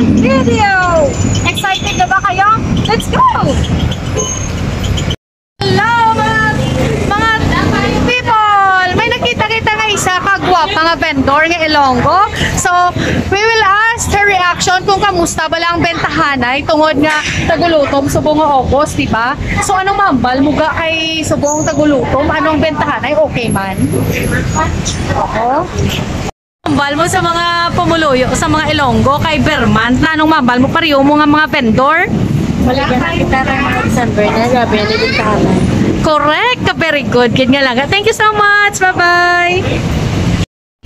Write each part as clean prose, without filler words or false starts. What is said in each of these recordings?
video! Excited na ba kayo? Let's go! Hello mga people! May nakita-kita nga isa kagwapa nga vendor nga Ilonggo. So, we will ask her reaction kung kamusta ba lang bentahanay tungod nga tagulutom subong nga August, di ba? So, anong mambal muga kay subong tagulutom? Anong bentahanay? Okay man? Oo. Mambal mo sa mga pumuluyo, sa mga Ilonggo kay Vermont na anong mambal mo pariyo mo nga mga vendor? Wala ka nakita ng mga December na gabi na bentahanay. Correct! Very good. Good nga lang. Thank you so much. Bye-bye!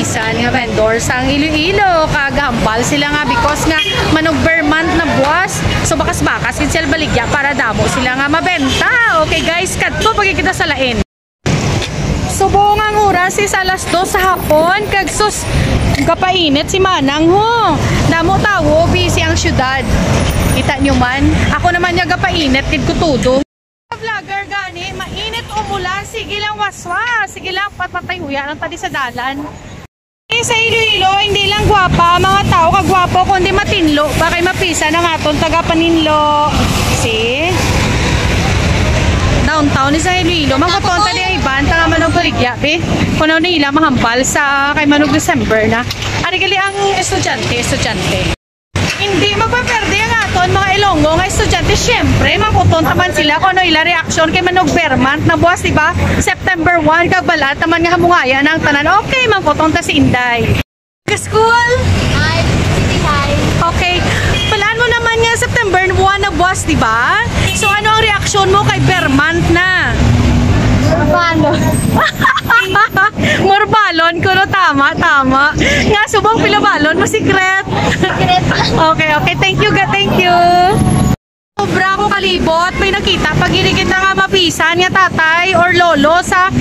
Isa nga vendor sa Iloilo. Kagambal sila nga because nga manog Vermont na buwas. So bakas-bakas sila baligya para damo sila nga mabenta. Okay guys, kadto pagkikita sa lain. Subong ang oras is alas 2 sa hapon. Kagsus kapainit si Manang ho. Damo tawo, busy ang syudad. Kita nyo man. Ako naman yung kapainit, kid ko tudo. Vlogger gani, mainit umulan, sige lang waswas, sige lang patpatayuya ng tadi sa dalan. Sa Iloilo, hindi lang gwapa, mga tao kagwapo, kundi matinlo, bakay mapisa ng aton taga-paninlo. See? Downtown ni sa Iloilo, magkatonta ni Iban, tanga manog baligya, kuno nila mahambal sa kay manog December na. Arigali ang estudyante. Hindi magpaperde ang aton mga Ilonggo nga estudyante. Siyempre, makuton naman sila kung ano ila reaction kay manog Vermont na buwas, diba? September 1, kabalat naman nga hamungaya ng tanan. Okay, makuton ta si Inday. Ka-school? Hi, City High. Okay. Palaan mo naman nga September 1 na buwas, diba? So, ano ang reaction mo kay Vermont na? Morbalon. Morbalon ko no, tama. Nga subong pilabalon mo secret. Okay, thank you. Sobra ko kalibot, may nakita pag irigit na nga mapisan nga tatay or lolo sa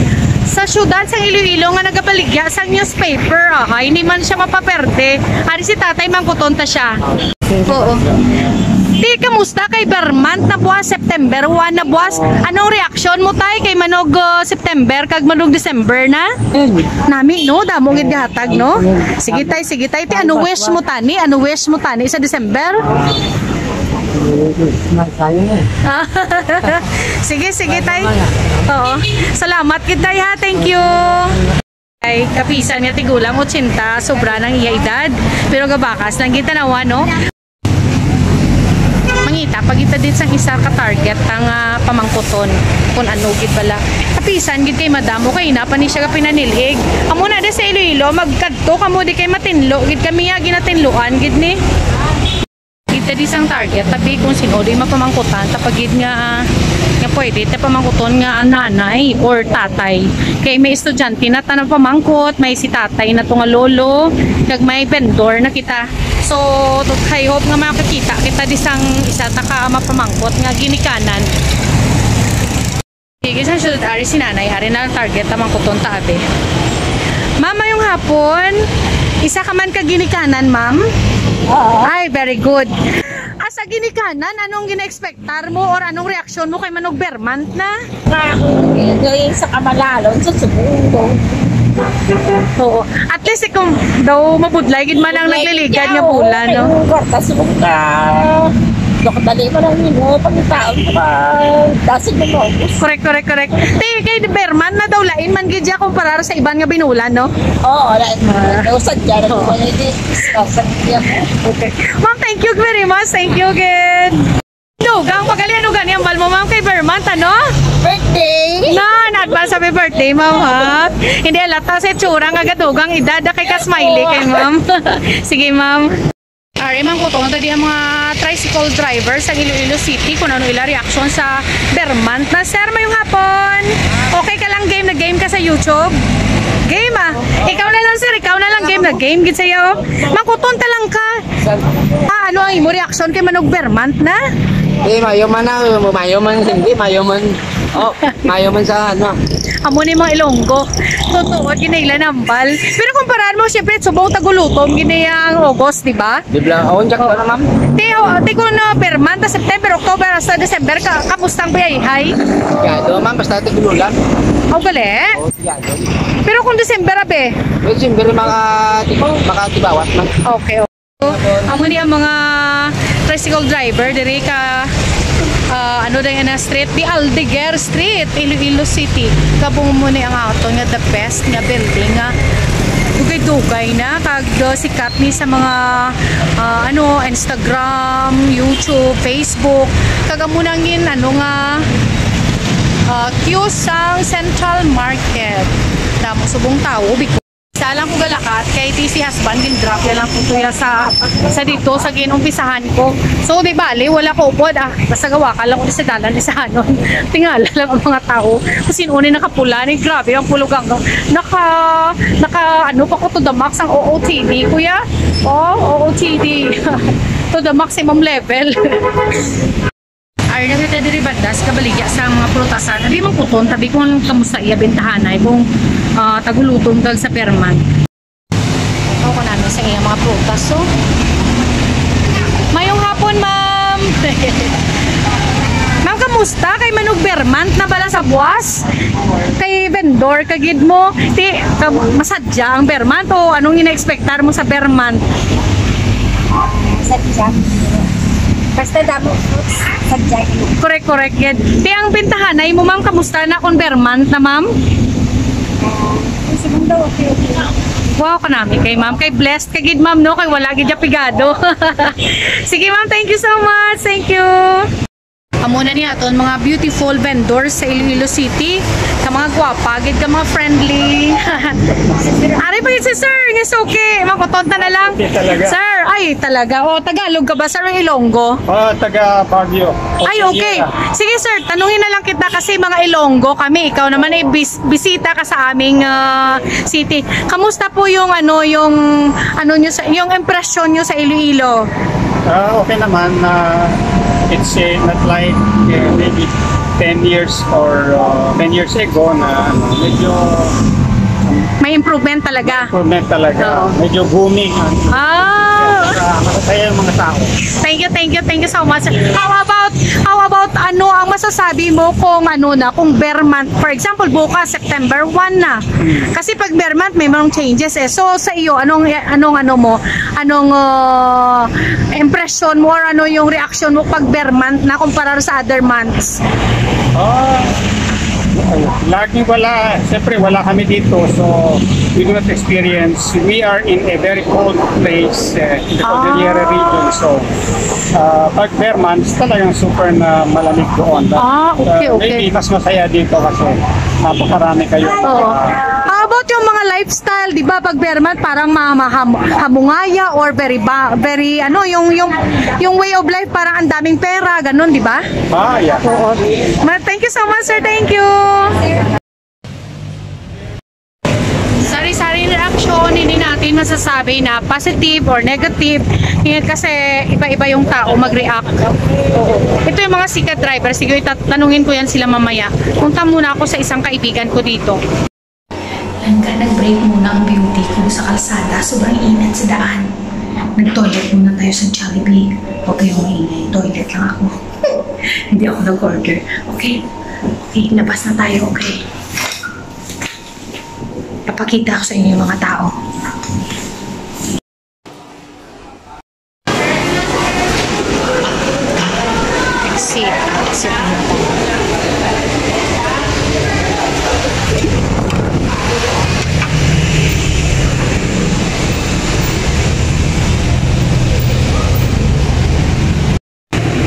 syudad sa Iloilo nga nagabaligya sa newspaper. Okay, hindi man siya mapaperde. Ari si tatay mangkutonta siya. Oo. Di, kamusta kay Vermont na buwas, September 1 na buwas? Anong reaction mo tay kay manog September kag manog December na? Nami, no? Damong idhatag, no? Sige tay. Ti, ano wish mo tani? Sa December? Sige tay. Oo. Salamat kita ha. Thank you. Ay, kapisan niya tigulang 80, sobra ng iya edad. Pero gabakas lang kita nawa, no? Mangita, pagita din sa isa ka-target ang pamangkuton kung ano gid bala. Kapisan gid kay madam, okay na pa ni siya ka pinanilig. Amo na de sa Iloilo, magkadto kamo di kay matinlo, gid kami ya ginatinluan gid ni. Kita di sang target, tapi kung sino di mapamangkutan, tapag gid nga pwede ta pamangkuton nga nanay or tatay. Kay may estudyante na tanang pamangkot, may si tatay na to nga lolo, kag may vendor na kita. So, I hope nga makakita kita disang isa taka mapamangkot nga ginikanan. Sige sa syudad ari si nanay, ari na target tamang kuton taabe. Mama yung hapon, isa ka man ka ginikanan, ma'am? Ay, very good. Asa ginikanan, anong gina-expectar mo or anong reaksyon mo kay manog Vermont na? Yung sa kamalalon, sa Subundo. Oo. At least kung daw mabudlay gid man ang nagliligad nga bulan, no? Tapos ka dokdali mo lang nimo pagtaon ka. Dasig mo. Correct. Ti kay Vermont na daw lain man gid kumpara sa iban nga binulan, no? Oo, lain mo. Usad diyan ko ni Okay. Ma'am, thank you very much. Thank you again. Dugang pagalian gani ang balmo ma'am kay Vermont, ano? Birthday! No, na-advance happy birthday, ma'am, ha? Hindi alata sa itsura nga gadugang edad kay ka-smiley kay ma'am. Sige, ma'am. Ari, ma'am, kutong tadi ang mga tricycle driver sa Iloilo City kung ano ila reaction sa Vermont na. Sir, mayong hapon. Okay ka lang game ka sa YouTube? Game, ah? Ikaw na lang, sir. Ikaw na lang game gid sa'yo. Mangkuton ta lang ka. Ano ang imo reaction kay manog Vermont na? Mayoman sa ano. Amo ni mga Ilonggo. Totoo, ginailan nambal. Pero kumparahan mo, syempre, subong tagulutom, ginayang August, di ba? Di ba? Awon jak na ma'am. Ti ko na Vermont, September, October, hasta December, kamustang bayay? Yado, ma'am, basta tigulan. Aw, gali? Yado. Pero kung December, abe? December, makatibawat, ma'am. Okay. Amo ni ang mga tricycle driver diri ka ano din na street di Aldeguer Street, Iloilo City. Kabung mo ni ang auto nga the best nga building nga dugay-dugay na kag sikat ni sa mga Instagram, YouTube, Facebook. Kag amo nangin nga queue sang Central Market. Damo subong tao because isa lang ko galakat kay si husband din drop ya lang ko tuya sa dito sa ginumpisahan ko. So di bali wala ko upod basta gawa ka lang ko sa dalan sa hanon. Tingala lang ang mga tao. Kung sino ni nakapula ni grabe ang pulugang naka ano pa ko to the max ang OOTD kuya. Oh, OOTD. To the maximum level. Ay nakita diri bandas kabaligya sa mga prutasan. Abi man puton tabi ko kamusta iya bentahanay kung tagulutong dag sa perman. Ako namin sa iyang mga prutas. So, mayong hapon, ma'am. Ma'am, kamusta? Kay Manog Bermant na bala sa buwas? Kay vendor, kagid mo? Masadya ang Bermant o anong ina-expectar mo sa Bermant? Sadya. Basta damo fruits, sadya. Correct, yan. Di ang bentahanay mo, ma'am, kamusta na kung Bermant na, ma'am? Okay. Wow, kanami kay ma'am. Kay blessed kagid ma'am, no? Kay wala gid pigado. Sige ma'am, thank you so much. Thank you. Amo na niya aton mga beautiful vendors sa Iloilo City. Ka mga gwapa, gid ka mga friendly. Ari pa yun si sir, it's okay. Makotonta na lang. Sir, ay talaga. O, Tagalog ka ba? Sir, Ilonggo? Taga Baguio. Ay, okay. Sige sir, tanungin na lang kita kasi mga Ilonggo kami. Ikaw naman ay bisita ka sa aming city. Kamusta po yung yung impression nyo sa Iloilo? Okay naman. It's not like maybe 10 years or 10 years ago na medyo May improvement talaga. improvement talaga. Oo. Medyo booming. Masasaya yung mga tao. Thank you so much. How about ano ang masasabi mo kung kung Bermant, for example, bukas September 1 na. Kasi pag Bermant may mga changes eh. So sa iyo anong impression mo or ano yung reaction mo pag Bermant na kumpara sa other months? Lagi siyempre wala kami dito, so we do not experience. We are in a very cold place in the Cordillera region, so pag bare months talagang super na malamig doon. Okay. Maybe mas masaya dito kasi napakarami kayo. Oo. How about yung mga lifestyle, di ba? Pag Bermant parang hamungaya or very yung way of life parang ang daming pera, ganun, di ba? Yeah. Oo. Thank you so much, sir. Thank you. Sari-sari reaction, hindi natin masasabi na positive or negative. Yan kasi iba-iba yung tao mag-react. Ito yung mga sikat driver. Sige, tanungin ko yan sila mamaya. Punta muna ako sa isang kaibigan ko dito. Nag-break muna ang beauty ko sa kalsada. Sobrang init sa daan. Nag-toilet muna tayo sa Jollibee. Huwag kayong maingay. Toilet lang ako. Hindi ako nag-order. Okay, labas na tayo. Okay. Papakita ko sa inyo yung mga tao. Exit mo po.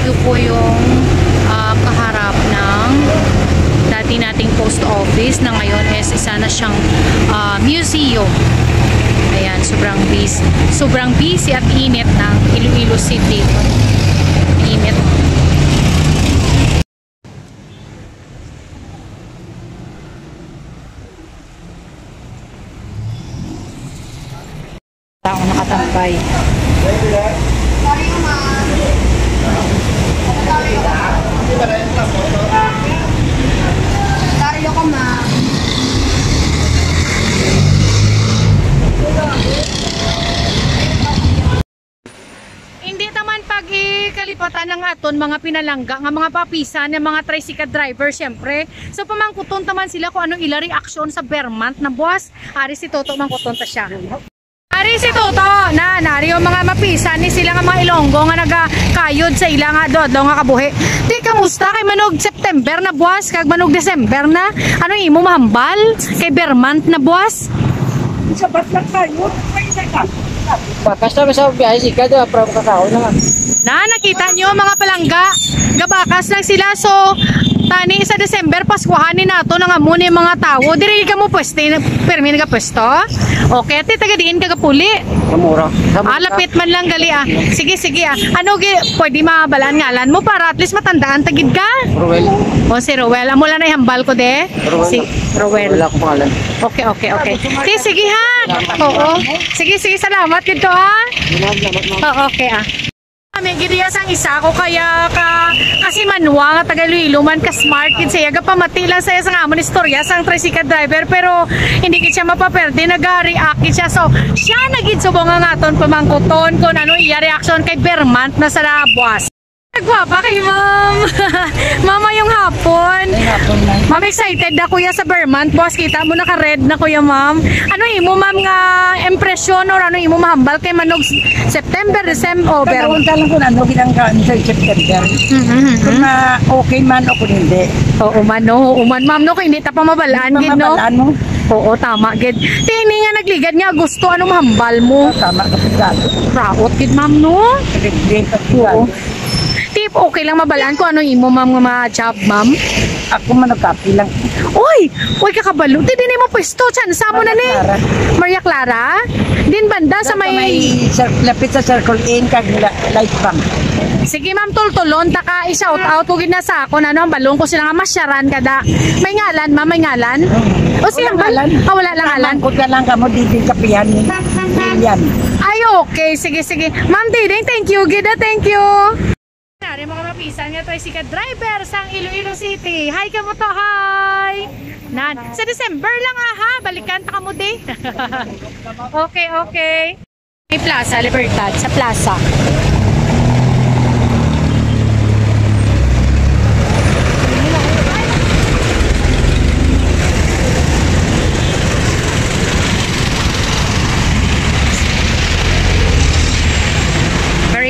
Ito po yung kaharap ng dati nating post office na ngayon is isa na siyang museum. Ayan, sobrang busy at init ng Iloilo City. Init. Tao nakatambay. Hindi naman pag ikalipatan ng aton mga pinalangga nga mga papisan ng mga tricycle driver syempre. So pamangkuton taman sila kung anong ila reaction sa Bermant na buwas. Ari si Toto mangkuton ta siya. Dari si Toto na nari yung mga mapisan ni sila nga mga Ilonggo nga nagakayod sa ila nga do nga kabuhi. Di kamusta kay manog September na buwas kag manog December na? Ano imo mahambal kay Bermant na buwas? Sabat lang tayo. May isa. Bakas na sa biyahe sika doon, para makasahod naman. Na nakita nyo mga palangga, gabakas lang sila so tani sa December Paskuhanin nato nga muna yung mga tao. Diri ka mo pwesto, permin ka pwesto. Okay, ati tagadiin ka puli. Kamura. Lapit man lang gali ah. Sige sige ah. Ano pwede mabalaan ngalan mo para at least matandaan tagid ka? Ruel. O si Rowel, amo lang na ihambal ko de. Si Rowel. Wala ko pangalan. Okay. Sige ha. Oo. Sige salamat dito ha. Okay ah. May gidiyas ang isa ko kaya kasi manwa nga taga Iloilo man ka smart kid siya pamati lang saya sa amon istorya sang tricycle driver pero hindi kid siya mapaperde nag-react siya so siya nagid subong nga aton pamangkuton kung ano iya reaction kay Bermant na sa buwas. Nagwapa kay ma'am. Mama yung hapon. Ma'am excited na kuya sa Bermant. Boss, kita mo naka-red na kuya ma'am. Ano imo ma'am nga impression or ano imo mahambal kay manog September, December, Pero lang ko na ano ginanggaan sa September. Kung okay man o kung hindi. Oo man ma'am no kung hindi ta pa mabalaan gid no. Mamabalaan mo. Oo tama gid. Tini nga nagligad nga gusto ano mahambal mo. Tama ka pagkado. Raot gid ma'am no. Nag-drink ka Oo. Tip okay lang mabalaan ko ano imo ma'am nga ma-job ma'am. Ako man nagkapi lang. Uy kakabalo. Di din mo pwesto chan sa mo na ni. Maria Clara. Din banda sa may lapit sa Circle Inn kag Light Bank. sige ma'am tultulon taka i-shout out ugid na sa ako na no balong ko sila nga masyaran kada. May ngalan ma'am may ngalan. O siya Walang ngalan. wala lang ngalan. Kung ka lang kamo didi kapihan ni Lilian. Ay okay sige. Ma'am Diding thank you gida thank you. Nari mga mapisan nga tricycle driver sang Iloilo City. Hi ka mo to, hi! Sa December lang ha, balikan ta ka mo di. Okay. May Plaza Libertad, sa Plaza.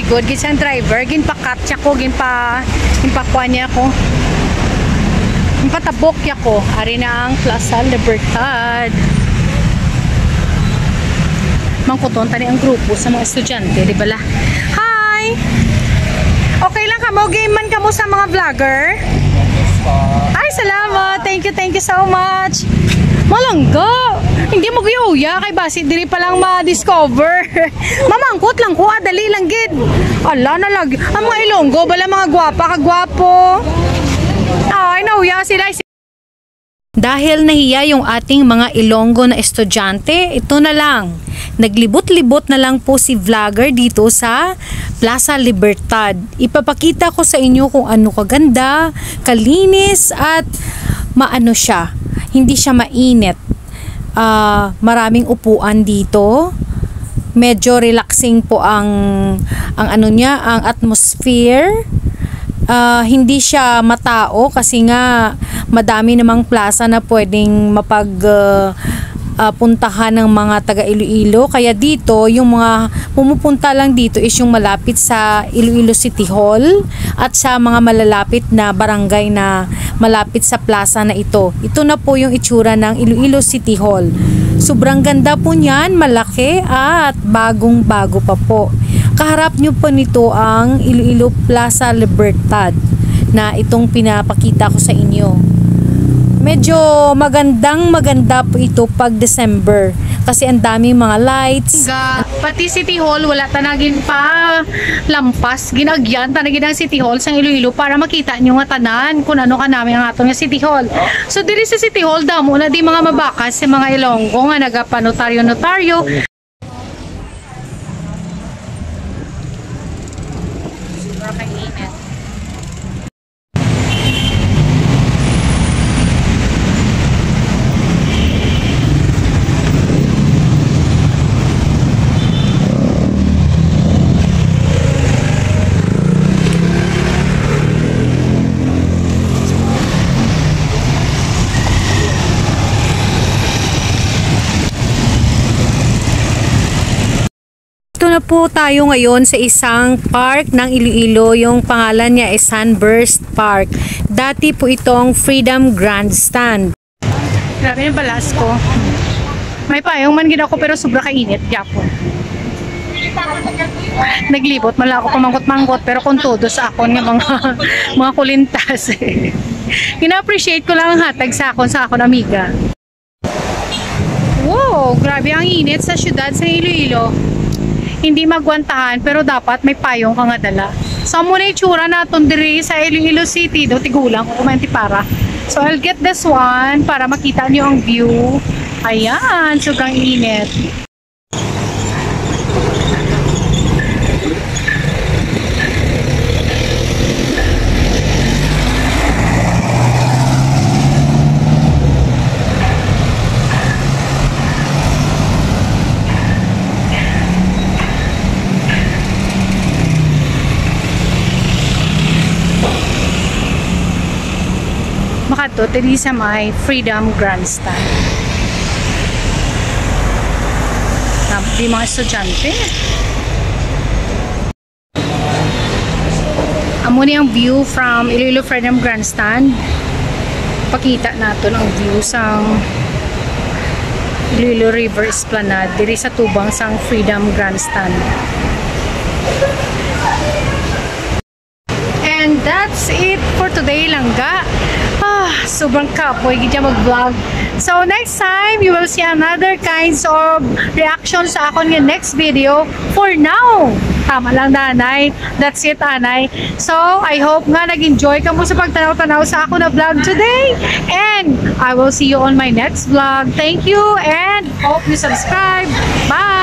Good gid sang driver ginpa-catch ako ginpakuan niya ako ginpatabok niya ko ari na ang Plaza Libertad mangkuton tani ang grupo sa mga estudyante di bala. Hi okay lang kamo game man kamo sa mga vlogger ay salamat thank you so much. Malangga. Hindi mo guyuya kay basi diri pa lang ma-discover. Mamangkot lang ko, dali lang gid. Ala na lag. Ang mga Ilonggo bala mga gwapa kagwapo. Ay nauya sila. Dahil nahiya yung ating mga Ilonggo na estudyante, ito na lang. Naglibot-libot na lang po si vlogger dito sa Plaza Libertad. Ipapakita ko sa inyo kung ano kaganda, kalinis at maano siya. Hindi siya mainit. Maraming upuan dito. Medyo relaxing po ang ano niya, ang atmosphere. Hindi siya matao kasi nga madami namang plaza na pwedeng puntahan ng mga taga Iloilo. Kaya dito, yung mga pumupunta lang dito is yung malapit sa Iloilo City Hall at sa mga malalapit na barangay na malapit sa plaza na ito. Ito na po yung itsura ng Iloilo City Hall. Sobrang ganda po niyan, malaki at bagong-bago pa po. Kaharap nyo po nito ang Iloilo Plaza Libertad na itong pinapakita ko sa inyo. Medyo maganda po ito pag December kasi ang daming mga lights. Pati City Hall wala tanagin pa lampas ginagyan tanagin ang City Hall sa Iloilo para makita nyo nga tanan kung ano ka namin ang atong City Hall. So diri sa City Hall damo na di mga mabakas sa mga Ilonggo nga nagapanotaryo-notaryo. na po tayo ngayon sa isang park ng Iloilo. Yung pangalan niya ay Sunburst Park. Dati po itong Freedom Grandstand. Grabe yung balas ko. May payong man gina ko pero sobra kainit. Yapon. Naglibot. Mala ako pamangkot-mangkot pero kung todo sa akon nga mga kulintas. Ina-appreciate ko lang ang hatag sa akon amiga. Wow, grabe ang init sa syudad sa Iloilo. Hindi magwantahan pero dapat may payong ka nga dala. So muna itsura natin diri sa Iloilo City do tigulang ko kumenti para. So I'll get this one para makita niyo ang view. Ayan, sugang init. Makato, tiri sa may Freedom Grandstand. Di mga estudyante. Amo ni ang view from Iloilo Freedom Grandstand. Pakita natin ang view sa Iloilo River Esplanade diri sa tubang sang Freedom Grandstand. And that's it for today langga. Sobrang kapoy gid mag-vlog. So next time you will see another kinds of reaction sa akon nga next video. For now, tama lang nanay. That's it anay. So I hope nga nag-enjoy ka mo sa pagtanaw-tanaw sa ako na vlog today. And I will see you on my next vlog. Thank you and hope you subscribe. Bye!